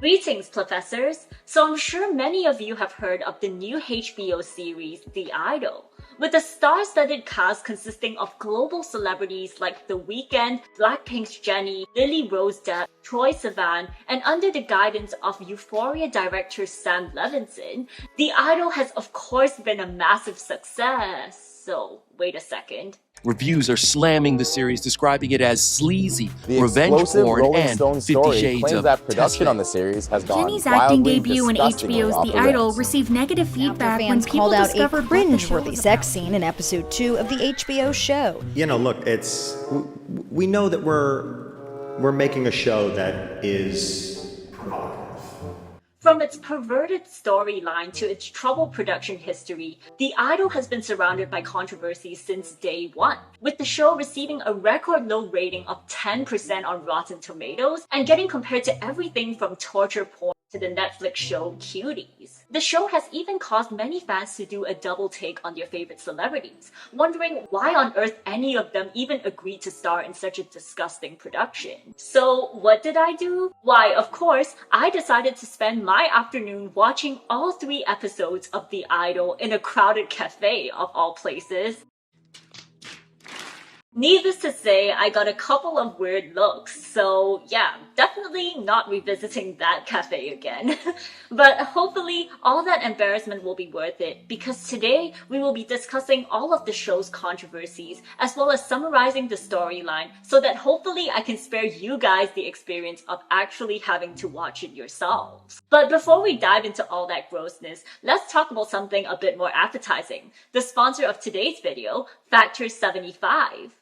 Greetings, professors! So I'm sure many of you have heard of the new HBO series, The Idol, with a star-studded cast consisting of global celebrities like The Weeknd, Blackpink's Jennie, Lily Rose Depp, Troye Sivan, and under the guidance of Euphoria director Sam Levinson, The Idol has of course been a massive success. So, wait a second. Reviews are slamming the series, describing it as sleazy, The revenge explosive porn, Rolling and Stone 50 story Shades claims of that production Tesfaye. on the series has gone Jennie's acting wildly, debut in disgustingly HBO's off The the Idol rails. received negative feedback when Fans people called out a discovered what the show cringe-worthy was sex about. scene in episode 2 of the HBO show. You know, look, we know that we're making a show that is provocative. From its perverted storyline to its troubled production history, The Idol has been surrounded by controversy since day one, with the show receiving a record low rating of 10% on Rotten Tomatoes and getting compared to everything from torture porn to the Netflix show Cuties. The show has even caused many fans to do a double take on their favorite celebrities, wondering why on earth any of them even agreed to star in such a disgusting production. So what did I do? Why, of course, I decided to spend my afternoon watching all 3 episodes of The Idol in a crowded cafe of all places. Needless to say, I got a couple of weird looks, so yeah, definitely not revisiting that cafe again. But hopefully, all that embarrassment will be worth it, because today we will be discussing all of the show's controversies, as well as summarizing the storyline, so that hopefully I can spare you guys the experience of actually having to watch it yourselves. But before we dive into all that grossness, let's talk about something a bit more appetizing. The sponsor of today's video, Factor 75.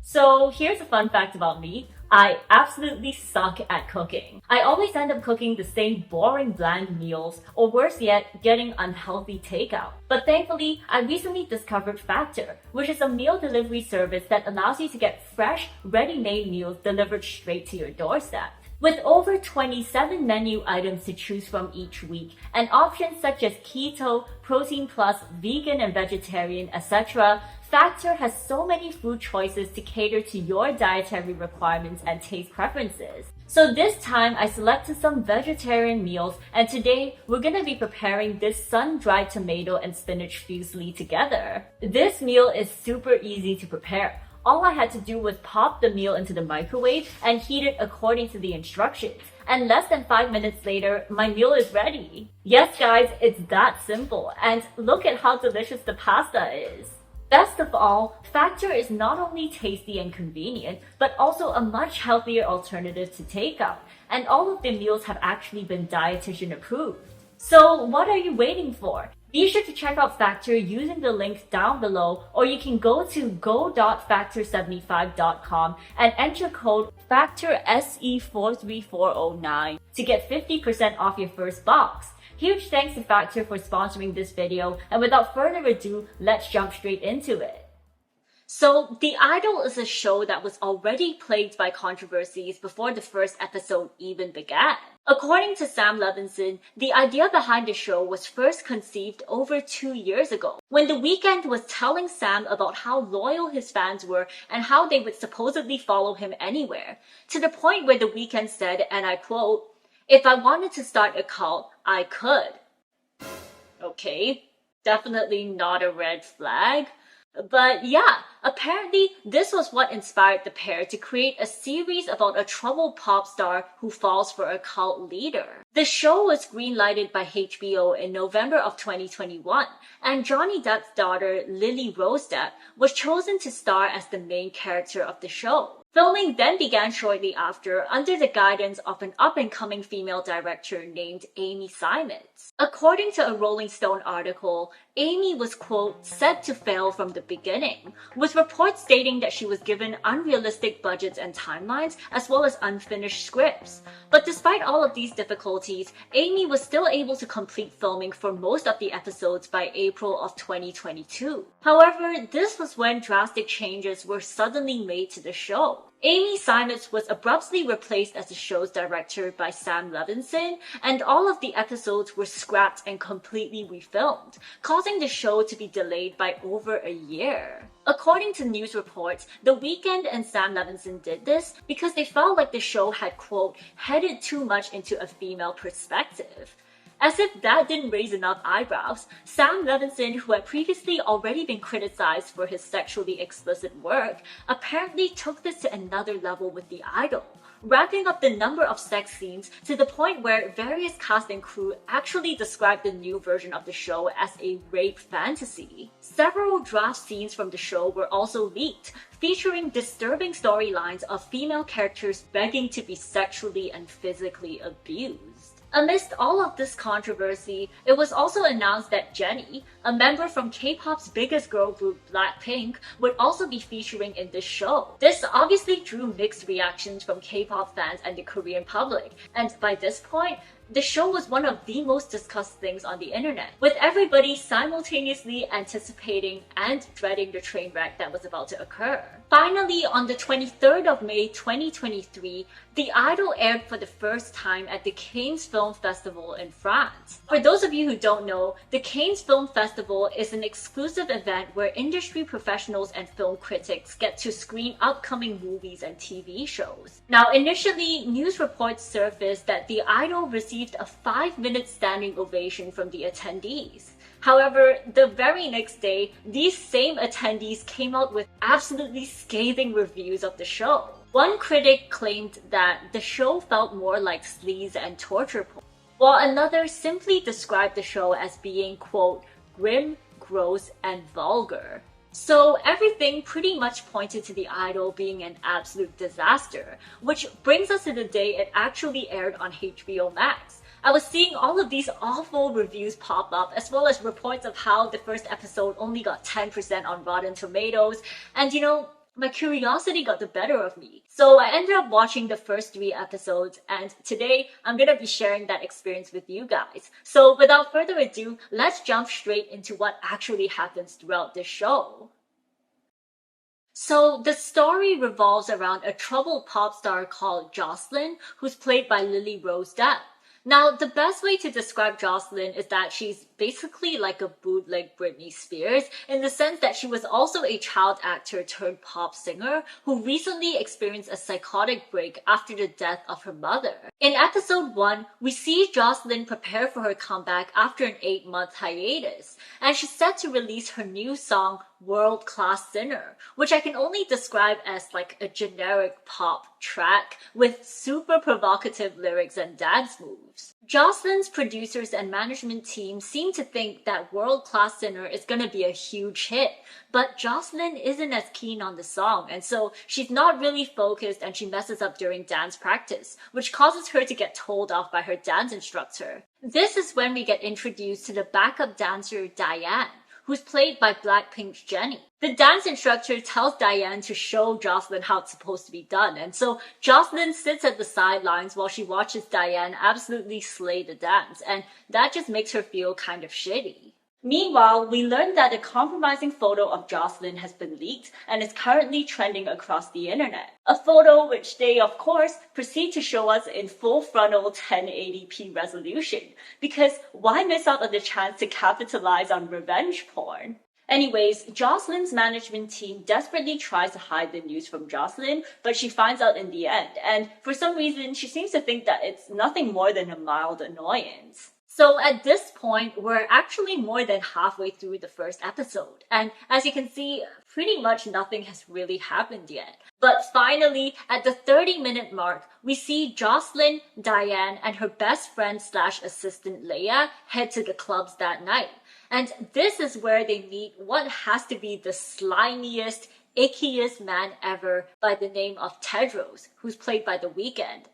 So here's a fun fact about me. I absolutely suck at cooking. I always end up cooking the same boring bland meals, or worse yet, getting unhealthy takeout. But thankfully, I recently discovered Factor, which is a meal delivery service that allows you to get fresh, ready-made meals delivered straight to your doorstep. With over 27 menu items to choose from each week, and options such as keto, protein plus, vegan and vegetarian, etc., Factor has so many food choices to cater to your dietary requirements and taste preferences. So this time I selected some vegetarian meals, and today we're gonna be preparing this sun-dried tomato and spinach fusilli together. This meal is super easy to prepare. All I had to do was pop the meal into the microwave and heat it according to the instructions. And less than 5 minutes later, my meal is ready. Yes guys, it's that simple. And look at how delicious the pasta is. Best of all, Factor is not only tasty and convenient, but also a much healthier alternative to takeout. And all of the meals have actually been dietitian approved. So what are you waiting for? Be sure to check out Factor using the link down below, or you can go to go.factor75.com and enter code FACTORSE43409 to get 50% off your first box. Huge thanks to Factor for sponsoring this video, and without further ado, let's jump straight into it. So, The Idol is a show that was already plagued by controversies before the first episode even began. According to Sam Levinson, the idea behind the show was first conceived over 2 years ago, when The Weeknd was telling Sam about how loyal his fans were and how they would supposedly follow him anywhere, to the point where The Weeknd said, and I quote, "If I wanted to start a cult, I could." Okay, definitely not a red flag. But yeah, apparently this was what inspired the pair to create a series about a troubled pop star who falls for a cult leader. The show was greenlighted by HBO in November of 2021, and Johnny Depp's daughter, Lily Rose Depp, was chosen to star as the main character of the show. Filming then began shortly after under the guidance of an up-and-coming female director named Amy Simons. According to a Rolling Stone article, Amy was, quote, "set to fail from the beginning," with reports stating that she was given unrealistic budgets and timelines, as well as unfinished scripts. But despite all of these difficulties, Amy was still able to complete filming for most of the episodes by April of 2022. However, this was when drastic changes were suddenly made to the show. Amy Simons was abruptly replaced as the show's director by Sam Levinson, and all of the episodes were scrapped and completely refilmed, causing the show to be delayed by over a year. According to news reports, The Weeknd and Sam Levinson did this because they felt like the show had, quote, headed too much into a female perspective. As if that didn't raise enough eyebrows, Sam Levinson, who had previously already been criticized for his sexually explicit work, apparently took this to another level with The Idol, ramping up the number of sex scenes to the point where various cast and crew actually described the new version of the show as a rape fantasy. Several draft scenes from the show were also leaked, featuring disturbing storylines of female characters begging to be sexually and physically abused. Amidst all of this controversy, it was also announced that Jennie, a member from K-pop's biggest girl group Blackpink, would also be featuring in this show. This obviously drew mixed reactions from K-pop fans and the Korean public, and by this point, the show was one of the most discussed things on the internet, with everybody simultaneously anticipating and dreading the train wreck that was about to occur. Finally, on the 23rd of May 2023, The Idol aired for the first time at the Cannes Film Festival in France. For those of you who don't know, the Cannes Film Festival is an exclusive event where industry professionals and film critics get to screen upcoming movies and TV shows. Now, initially, news reports surfaced that The Idol received a 5-minute standing ovation from the attendees. However, the very next day, these same attendees came out with absolutely scathing reviews of the show. One critic claimed that the show felt more like sleaze and torture porn, while another simply described the show as being, quote, grim, gross, and vulgar. So everything pretty much pointed to The Idol being an absolute disaster, which brings us to the day it actually aired on HBO Max. I was seeing all of these awful reviews pop up, as well as reports of how the first episode only got 10% on Rotten Tomatoes, and my curiosity got the better of me. So I ended up watching the first 3 episodes, and today I'm gonna be sharing that experience with you guys. So without further ado, let's jump straight into what actually happens throughout this show. So the story revolves around a troubled pop star called Jocelyn, who's played by Lily Rose Depp. Now, the best way to describe Jocelyn is that she's basically like a bootleg Britney Spears, in the sense that she was also a child actor turned pop singer who recently experienced a psychotic break after the death of her mother. In episode 1, we see Jocelyn prepare for her comeback after an 8-month hiatus, and she's set to release her new song, World Class Sinner, which I can only describe as like a generic pop track with super provocative lyrics and dance moves. Jocelyn's producers and management team seem to think that World Class Sinner is gonna be a huge hit, but Jocelyn isn't as keen on the song, and so she's not really focused and she messes up during dance practice, which causes her to get told off by her dance instructor. This is when we get introduced to the backup dancer Diane, who's played by Blackpink's Jennie. The dance instructor tells Diane to show Jocelyn how it's supposed to be done, and so Jocelyn sits at the sidelines while she watches Diane absolutely slay the dance, and that just makes her feel kind of shitty. Meanwhile, we learn that a compromising photo of Jocelyn has been leaked and is currently trending across the internet. A photo which they, of course, proceed to show us in full frontal 1080p resolution, because why miss out on the chance to capitalize on revenge porn? Anyways, Jocelyn's management team desperately tries to hide the news from Jocelyn, but she finds out in the end, and for some reason, she seems to think that it's nothing more than a mild annoyance. So at this point, we're actually more than halfway through the first episode, and as you can see, pretty much nothing has really happened yet. But finally, at the 30-minute mark, we see Jocelyn, Diane, and her best friend / assistant Leia head to the clubs that night. And this is where they meet what has to be the slimiest, ickiest man ever by the name of Tedros, who's played by The Weeknd.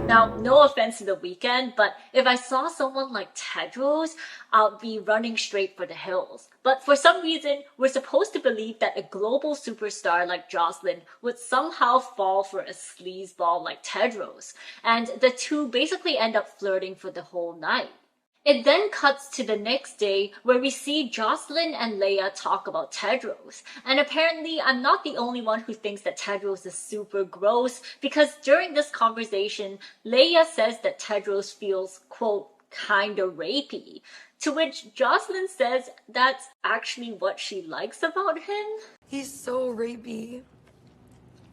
Now, no offense to The Weeknd, but if I saw someone like Tedros, I'd be running straight for the hills. But for some reason, we're supposed to believe that a global superstar like Jocelyn would somehow fall for a sleazeball like Tedros, and the two basically end up flirting for the whole night. It then cuts to the next day where we see Jocelyn and Leia talk about Tedros. And apparently I'm not the only one who thinks that Tedros is super gross, because during this conversation, Leia says that Tedros feels, quote, kinda rapey. To which Jocelyn says that's actually what she likes about him. He's so rapey.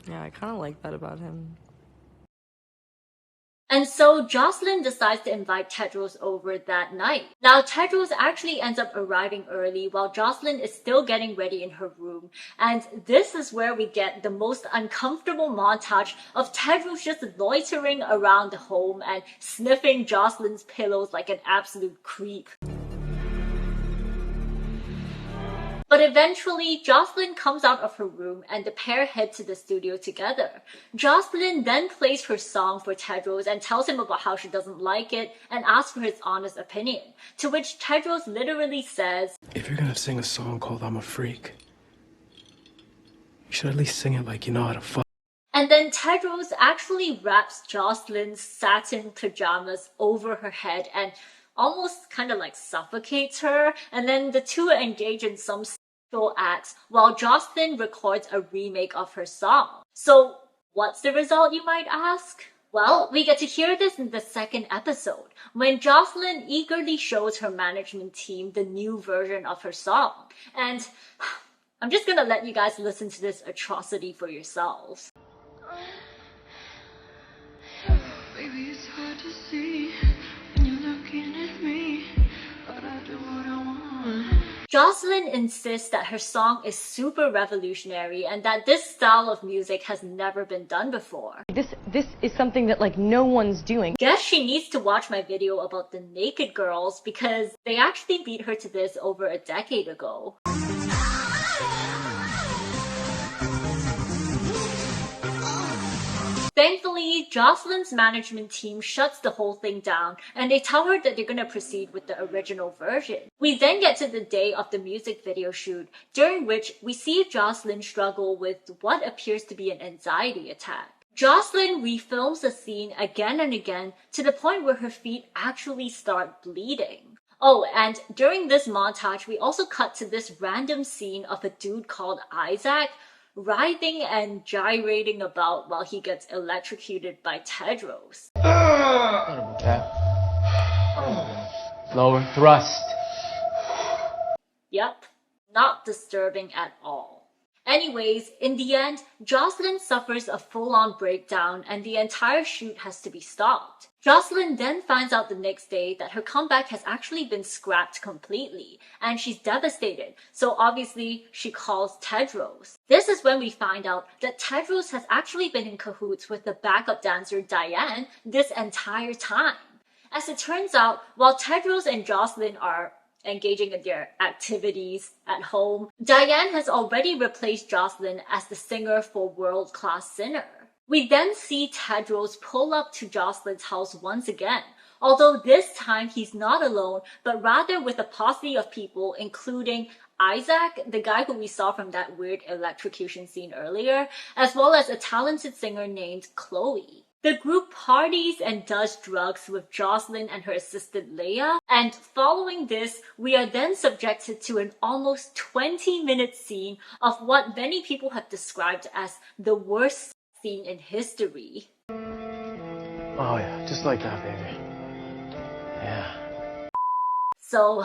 Yeah, I kind of like that about him. And so Jocelyn decides to invite Tedros over that night. Now Tedros actually ends up arriving early while Jocelyn is still getting ready in her room. And this is where we get the most uncomfortable montage of Tedros just loitering around the home and sniffing Jocelyn's pillows like an absolute creep. But eventually, Jocelyn comes out of her room and the pair head to the studio together. Jocelyn then plays her song for Tedros and tells him about how she doesn't like it and asks for his honest opinion. To which Tedros literally says, "If you're gonna sing a song called I'm a Freak, you should at least sing it like you know how to fuck." And then Tedros actually wraps Jocelyn's satin pajamas over her head and almost kind of like suffocates her. And then the two engage in some acts while Jocelyn records a remake of her song. So what's the result, you might ask? Well, we get to hear this in the second episode, when Jocelyn eagerly shows her management team the new version of her song. And I'm just gonna let you guys listen to this atrocity for yourselves. Baby, it's hard to see when you're looking at me, but I do what I want. Jocelyn insists that her song is super revolutionary and that this style of music has never been done before. This is something that like no one's doing. Guess she needs to watch my video about the Naked Girls because they actually beat her to this over a decade ago. Thankfully, Jocelyn's management team shuts the whole thing down and they tell her that they're gonna proceed with the original version. We then get to the day of the music video shoot, during which we see Jocelyn struggle with what appears to be an anxiety attack. Jocelyn refilms the scene again and again to the point where her feet actually start bleeding. Oh, and during this montage, we also cut to this random scene of a dude called Isaac writhing and gyrating about while he gets electrocuted by Tedros. Lower thrust. Yep, not disturbing at all. Anyways, in the end, Jocelyn suffers a full-on breakdown and the entire shoot has to be stopped. Jocelyn then finds out the next day that her comeback has actually been scrapped completely, and she's devastated, so obviously she calls Tedros. This is when we find out that Tedros has actually been in cahoots with the backup dancer Diane this entire time. As it turns out, while Tedros and Jocelyn are engaging in their activities at home, Diane has already replaced Jocelyn as the singer for World Class Sinner. We then see Tedros pull up to Jocelyn's house once again, although this time he's not alone, but rather with a posse of people, including Isaac, the guy who we saw from that weird electrocution scene earlier, as well as a talented singer named Chloe. The group parties and does drugs with Jocelyn and her assistant Leia, and following this, we are then subjected to an almost 20-minute scene of what many people have described as the worst scene in history. Oh yeah, just like that, baby. Yeah. So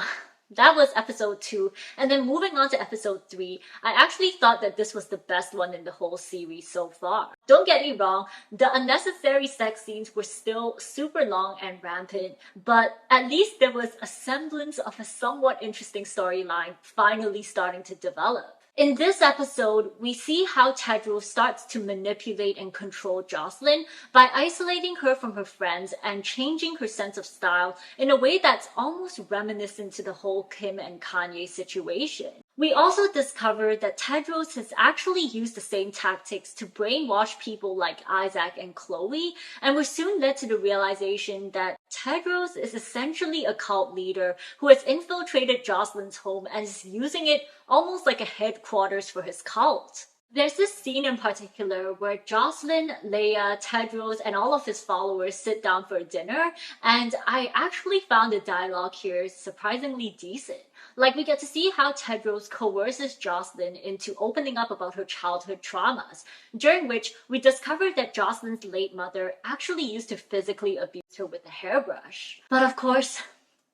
that was episode 2, and then moving on to episode 3, I actually thought that this was the best one in the whole series so far. Don't get me wrong, the unnecessary sex scenes were still super long and rampant, but at least there was a semblance of a somewhat interesting storyline finally starting to develop. In this episode, we see how Tedros starts to manipulate and control Jocelyn by isolating her from her friends and changing her sense of style in a way that's almost reminiscent to the whole Kim and Kanye situation. We also discover that Tedros has actually used the same tactics to brainwash people like Isaac and Chloe, and we're soon led to the realization that Tedros is essentially a cult leader who has infiltrated Jocelyn's home and is using it almost like a headquarters for his cult. There's this scene in particular where Jocelyn, Leia, Tedros, and all of his followers sit down for dinner, and I actually found the dialogue here surprisingly decent. Like, we get to see how Tedros coerces Jocelyn into opening up about her childhood traumas, during which we discover that Jocelyn's late mother actually used to physically abuse her with a hairbrush. But of course,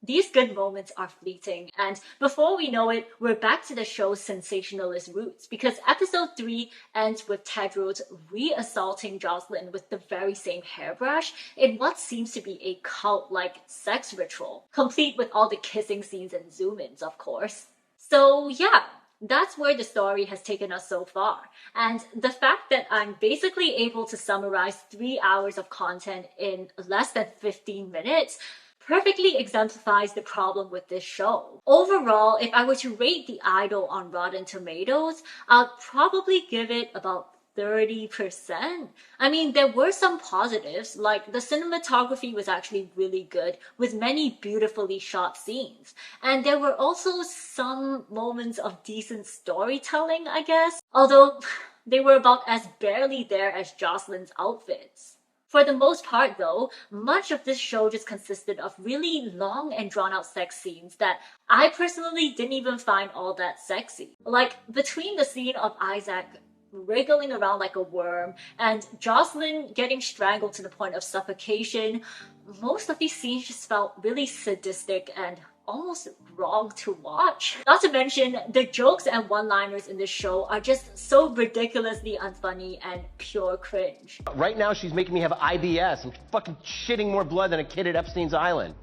these good moments are fleeting, and before we know it, we're back to the show's sensationalist roots, because episode 3 ends with Tedros re-assaulting Jocelyn with the very same hairbrush in what seems to be a cult-like sex ritual, complete with all the kissing scenes and zoom-ins, of course. So yeah, that's where the story has taken us so far. And the fact that I'm basically able to summarize 3 hours of content in less than 15 minutes perfectly exemplifies the problem with this show. Overall, if I were to rate The Idol on Rotten Tomatoes, I'd probably give it about 30%. I mean, there were some positives, like the cinematography was actually really good, with many beautifully shot scenes. And there were also some moments of decent storytelling, I guess, although they were about as barely there as Jocelyn's outfits. For the most part though, much of this show just consisted of really long and drawn out sex scenes that I personally didn't even find all that sexy. Like, between the scene of Isaac wriggling around like a worm and Jocelyn getting strangled to the point of suffocation, most of these scenes just felt really sadistic and almost wrong to watch. Not to mention, the jokes and one-liners in this show are just so ridiculously unfunny and pure cringe. Right now she's making me have IBS. I'm fucking shitting more blood than a kid at Epstein's Island.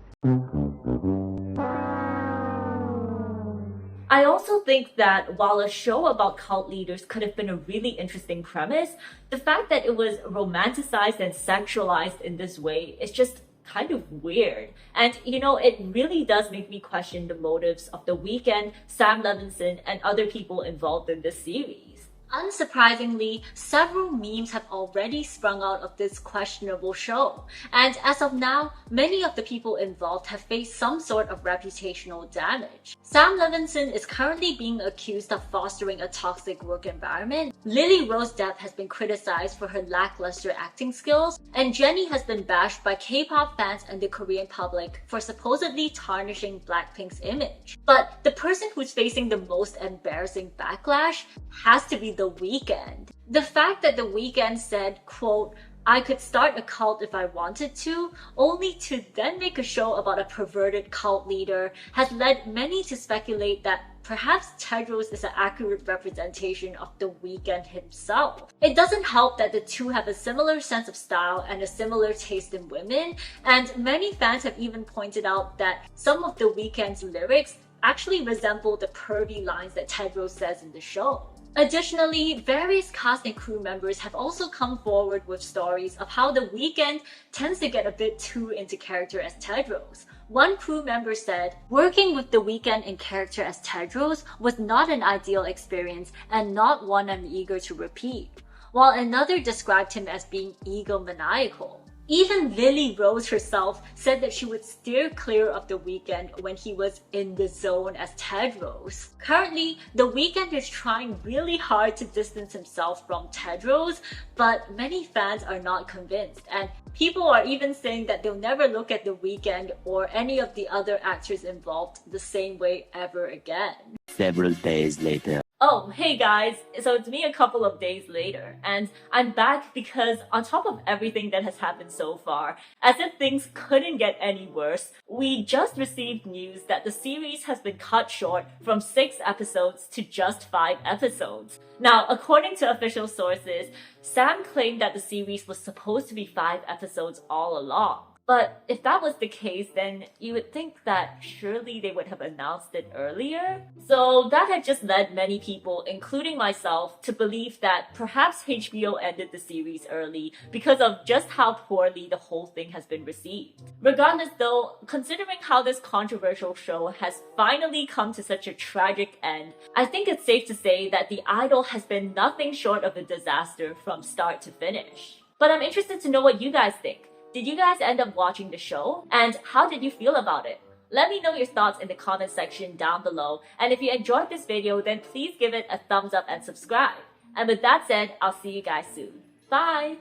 I also think that while a show about cult leaders could have been a really interesting premise, the fact that it was romanticized and sexualized in this way is just kind of weird. And you know, it really does make me question the motives of The Weeknd, Sam Levinson, and other people involved in this series. Unsurprisingly, several memes have already sprung out of this questionable show, and as of now, many of the people involved have faced some sort of reputational damage. Sam Levinson is currently being accused of fostering a toxic work environment, Lily Rose Depp has been criticized for her lackluster acting skills, and Jennie has been bashed by K-pop fans and the Korean public for supposedly tarnishing Blackpink's image. But the person who's facing the most embarrassing backlash has to be The Weeknd. The fact that The Weeknd said, quote, "I could start a cult if I wanted to," only to then make a show about a perverted cult leader, has led many to speculate that perhaps Tedros is an accurate representation of The Weeknd himself. It doesn't help that the two have a similar sense of style and a similar taste in women, and many fans have even pointed out that some of The Weeknd's lyrics actually resemble the pervy lines that Tedros says in the show. Additionally, various cast and crew members have also come forward with stories of how The Weeknd tends to get a bit too into character as Tedros. One crew member said, "Working with The Weeknd in character as Tedros was not an ideal experience and not one I'm eager to repeat," while another described him as being egomaniacal. Even Lily Rose herself said that she would steer clear of The Weeknd when he was in the zone as Tedros. Currently, The Weeknd is trying really hard to distance himself from Tedros, but many fans are not convinced, and people are even saying that they'll never look at The Weeknd or any of the other actors involved the same way ever again. Several days later. Oh, hey guys, so it's me a couple of days later, and I'm back because on top of everything that has happened so far, as if things couldn't get any worse, we just received news that the series has been cut short from 6 episodes to just 5 episodes. Now, according to official sources, Sam claimed that the series was supposed to be 5 episodes all along. But if that was the case, then you would think that surely they would have announced it earlier. So that had just led many people, including myself, to believe that perhaps HBO ended the series early because of just how poorly the whole thing has been received. Regardless though, considering how this controversial show has finally come to such a tragic end, I think it's safe to say that The Idol has been nothing short of a disaster from start to finish. But I'm interested to know what you guys think. Did you guys end up watching the show? And how did you feel about it? Let me know your thoughts in the comment section down below. And if you enjoyed this video, then please give it a thumbs up and subscribe. And with that said, I'll see you guys soon. Bye!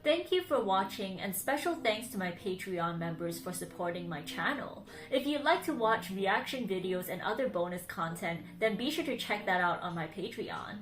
Thank you for watching, and special thanks to my Patreon members for supporting my channel. If you'd like to watch reaction videos and other bonus content, then be sure to check that out on my Patreon.